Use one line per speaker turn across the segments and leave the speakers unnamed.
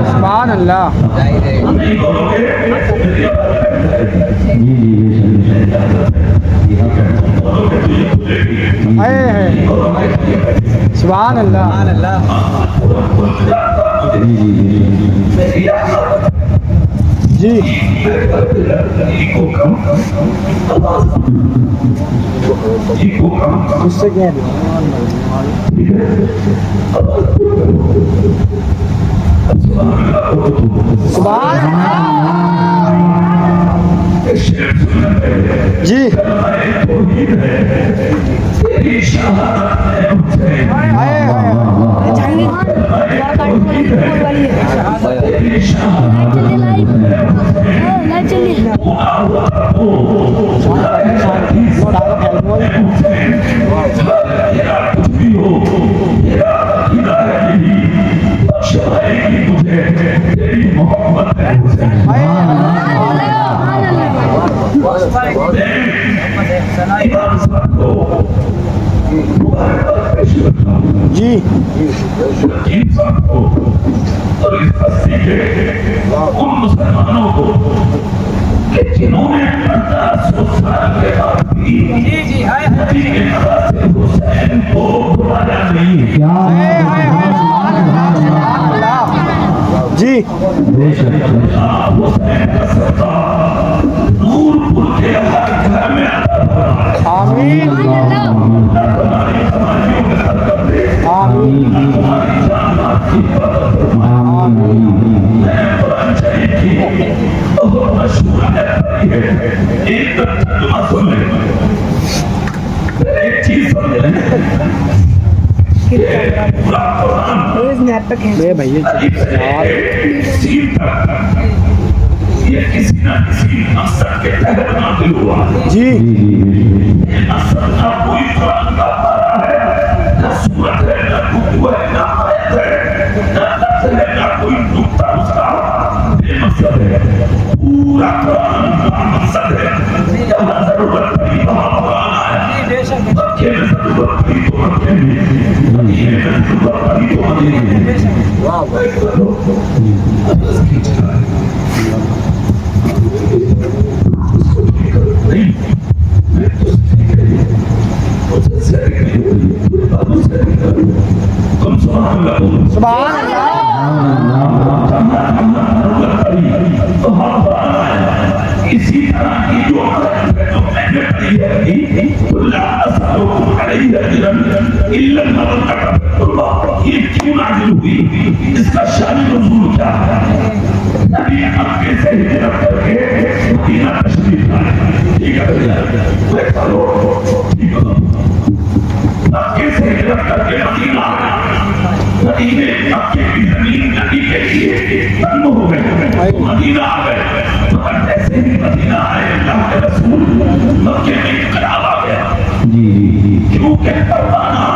सुभान अल्लाह। सुभान अल्लाह। जी उससे क्या जी जी
उन मुसलमानों को कि जिन्होंने 1500 साल के बाद भी हुसैन को बुलाया नहीं।
जी
हुसैन का सरदार नूरपुर के हर घर में
आमीन भैया
ये किसी ना किसी असर के तहत नाज़िल हुआ।
जी
असर ना कोई कुरान का पारा है, ना सूरत है, ना रुकू है, ना आयत है, ना लफ्ज़ है, ना कोई नुक्ता उसका बेमकसद है। पूरा कुरान का मकसद है। जहाँ ज़रूरत पड़ी वहाँ कुरान आया। मक्के में ज़रूरत पड़ी तो मक्के में, मदीने में ज़रूरत पड़ी तो मदीने में। वाह भाई ये जो मैंने पढ़ी है कुल्ला असलुकुम अलैहि अजरन इल्ला अल्लाह, ये क्यों नाज़िल हुई, इसका शान नुज़ूल क्या है? नबी मक्के से हिजरत करके मदीना तशरीफ लाए। ठीक है भैया, चलो ठीक है, मक्के से हिजरत करके मदीना मदीने मक्के की जमीन नबी के लिए तंग हो गए, मदीना आ गए। मगर जैसे ही मदीना आए अल्लाह के रसूल, मक्के में इनकलाब आ गया जी, क्योंकि परवाना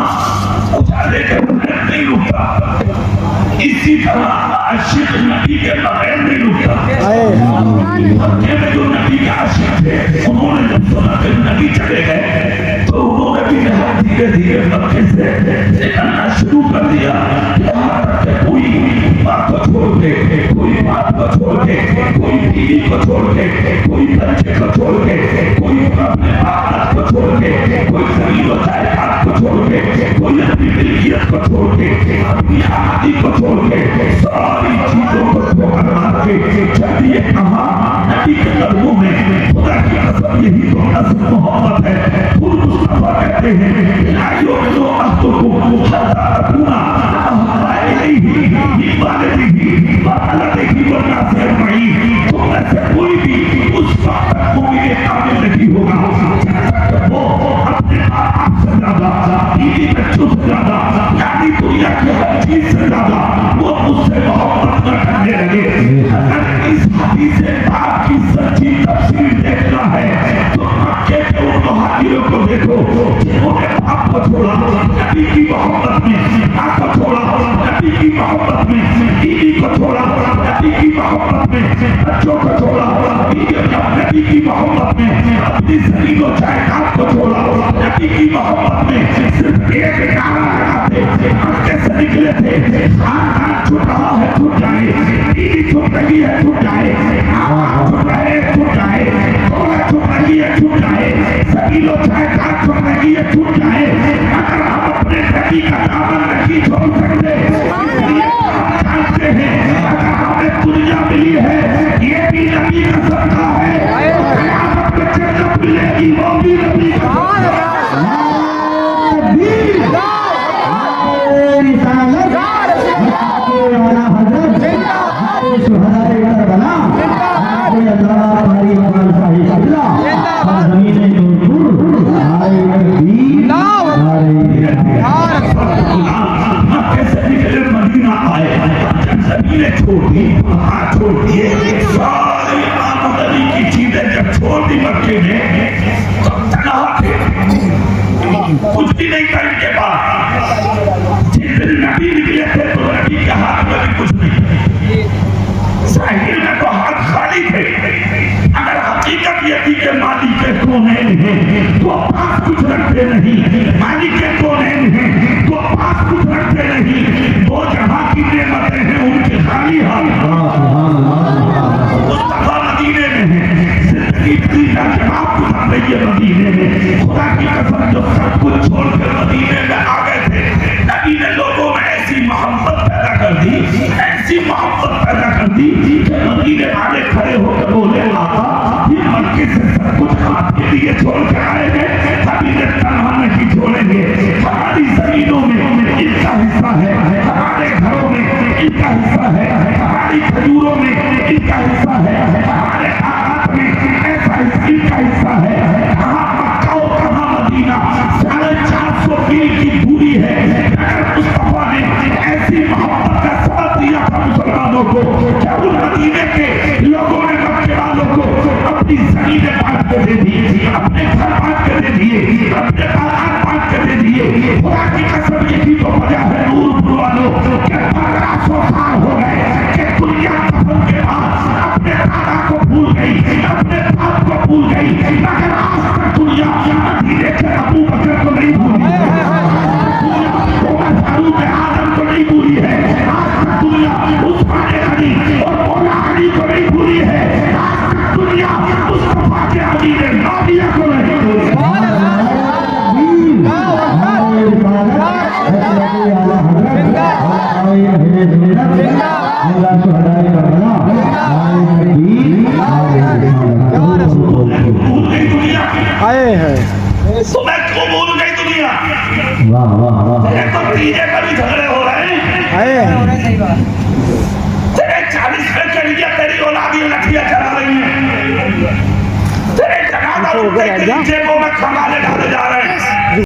उजाले के बगैर नहीं रुकता, इसी तरह आशिक नबी के बगैर नहीं रुकता। मक्के में जो नबी के आशिक थे, उन्होंने जब सुना कि नबी चले गए तो उन्होंने भी धीरे धीरे मक्के से निकलना शुरू कर दिया। कोई बात को छोड़ के, कोई बात को छोड़ के, कोई बीवी को छोड़ के, कोई बच्चे को छोड़ के, कोई अपने बाप को छोड़ के, कोई जमीन व जायदाद को छोड़ के, कोई अपनी मिल्कियत को छोड़ के, अपनी आबादी को छोड़ के, सारी चीजों को छोड़ मार के चलिए कहाँ नबी के कदमों में। खुदा की कसम यही तो असल मोहब्बत है। खुद मुस्तफा कहते हैं लाइयो लो अस्तुकु हत्ता तकूना कोई भी उस वक्त तक मुमिन कामिल नहीं होगा वो अपने आप से ज्यादा, बीवी बच्चों से ज्यादा, यानी दुनिया की हर चीज से ज्यादा वो मुझसे मोहब्बत न करने लगे। अगर इस हदीस पाक की सच्ची तफसीर देखना है तो मक्के के उन मुहाजिरों को देखो जिन्होंने बाप को छोड़ा नबी की मोहब्बत में, माँ को छोड़ा नबी की मोहब्बत में, बीवी को छोड़ा नबी की मोहब्बत में, बच्चों को छोड़ा नबी की मोहब्बत में, अपनी जमीन को जायदाद को छोड़ा नबी की मोहब्बत में। सिर्फ एक नारा लगाते मक्के से निकले थे, खान छूट रहा है छूट जाए, बीवी छूट रही है छूट जाए, छूट रहे छूट जाए, थोड़ा छूट रही है छूट जाए, सभी लोग जायदाद छूट रही है छूट जाए, अगर हम अपने नबी का दामन नहीं छोड़ सकते जानते हैं अगर हमें दुनिया मिली है ये भी नबी का सदका है, क़यामत में जन्नत मिलेगी वो भी नबी का छोड़ दिए सारी आमदनी की चीजें जब छोड़ दी मक्के में तो तनहा थे, कुछ भी नहीं करने के बाद जिस दिन नबी निकले थे तो नबी के हाथ में भी कुछ नहीं, जाहिर में तो हाथ खाली थे। अगर हकीकत ये थी कि मालिक के कौनैन हैं तो पास कुछ रखते नहीं, मालिक के कौनैन हैं तो पास कुछ रखते नहीं, वो जहां की नेमतें हैं उनके खाली हाथ मुस्तफा मदीने में है, जिंदगी पूरी लाजवाब गुजर रही है मदीने में। खुदा की कसम जो सब कुछ छोड़कर मदीने में आ गए थे, नबी ने लोगों में ऐसी मोहब्बत पैदा कर दी, ऐसी मोहब्बत पैदा कर दी कि मदीने वाले खड़े होकर बोले आका ये मक्के से सब कुछ आपके लिए छोड़ कर आएंगे, नबी ने तन्हा नहीं छोड़ेंगे, हमारी जमीनों में इनका हिस्सा है, हमारे घरों में इनका हिस्सा है, हमारी खजूरों में इनका हिस्सा है, हमारे आकाश में ऐसा इनका हिस्सा है। कहाँ मक्का और कहाँ मदीना 450 मील की दूरी है। अगर मुस्तफा ने ऐसी मोहब्बत का साथ दिया था मुसलमानों को, क्या उन मदीने के लोगों ने मक्के वालों को अपनी जमीनें बांट के दे दी, अपने घर बांट के दे दिए, अपने बाजार बांट के दे दिए। खुदा की कसम यही तो वजह है नूरपुर वालों के 1500 साल हो गए कि दुनिया कफन के बाद अपने दादा को भूल गई, अपने बाप को भूल गई, मगर
आए हैं
तो मैं क्यों बोल गई दुनिया?
वाह वाह वाह
तेरे तो तीजे पर भी झगड़े हो रहे हैं।
आए हैं
तेरे 40 में करिया तेरी औलादी लठियां चला रही है। तेरे जगह
ऊपर बैठ जा।
नीचे को मैं खंगाले डाले जा